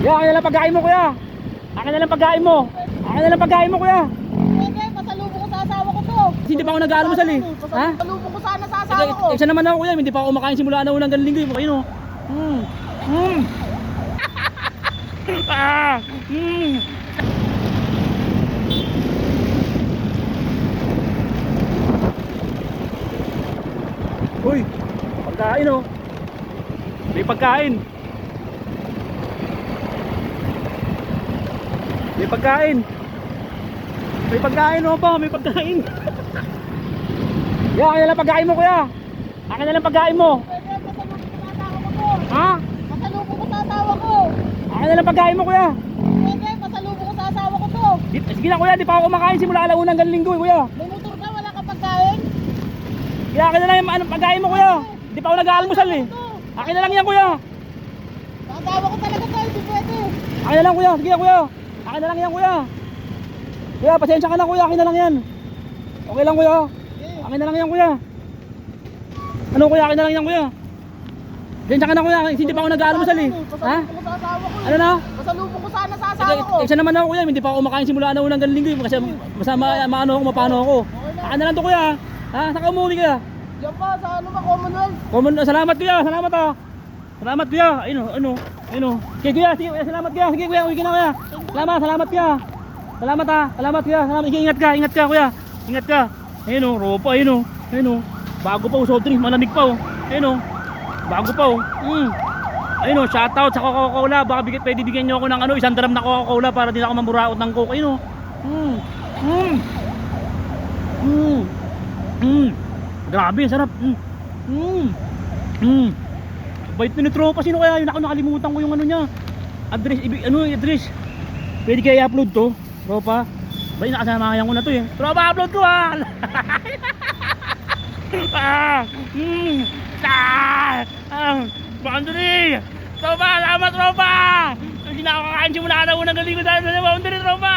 Kuya, akin na lang pagkain mo kuya. Akin na lang pagkain mo. Akin na lang pagkain mo kuya. Pwede, pasalubong ko sa asawa ko to. Hindi pa ako nag-aalmusal eh. Ha? Pasalubong ko sana sa asawa ko. Isa naman ako kuya, hindi pa ako kumakain simula na unang galing linggo. Ayun o. Ah! Uy, pagkain oh. May pagkain. May pagkain. May pagkain oh pa, may pagkain. Kuya, akin na lang pagkain mo kuya. Akin na lang pagkain mo. Pwede, pasalubong ko sa asawa ko to. Ha? Pasalubong ko sa asawa ko. Akin na lang pagkain mo kuya. Pwede, pasalubong ko sa asawa ko to. Sige na kuya, di pa ako kumakain simula alaunang galing linggo kuya. May motor ka, wala ka pagkain? Kaya akin na lang yung pagkain mo kuya. Di pa ako nag-aalmusal eh. Akin na lang yan kuya. Sa asawa ko talaga to, hindi pwede. Akin na lang kuya, sige na kuya. Akin na lang yan kuya. Kuya, pasensya ka na kuya, akin na lang yan. Okay lang kuya. Akin na lang yan kuya. Ano kuya, akin na lang yan kuya. Pasensya ka na kuya, hindi pa ako nag-aalmusal eh. Ha? Pasalubong ko sa asawa ko. Ano na? Pasalubong ko sana sa asawa ko. Isa naman ako kuya, hindi pa ako kumakain simula na unang galing linggo kasi masama maano ako, mapano ako. Akin na lang to kuya. Ha? Saan ka umuwi kuya? Yan pa, sa ano ba, Commonwealth? Salamat kuya, salamat ah. Salamat kuya. Ayun. Sige kuya, sige kuya, salamat kuya. Sige kuya, uwi ka na kuya. Salamat kuya. Salamat ah, salamat kuya. Salamat. Ingat ka kuya. Ingat ka. Ayun oh, ropa, ayun oh. Bago pa oh, soft drinks, malamig pa oh. Ayun oh. Bago pa oh. Ayun oh, shout out sa Coca-Cola. Baka pwede bigyan niyo ako ng isang drum na Coca-Cola para di na ako mamuraot ng Coke. Ayun oh. Grabe, sarap. Bait na ni tropa. Sino kaya yun? Ako nakalimutan ko yung ano niya. Address. Pwede kaya i-upload to, tropa. Bait, nakasamahan ko na to eh. Tropa, upload ko ah. Boundary. Tropa, salamat tropa. Hindi na ako kakain simula na unang galing ko dahil sa boundary tropa.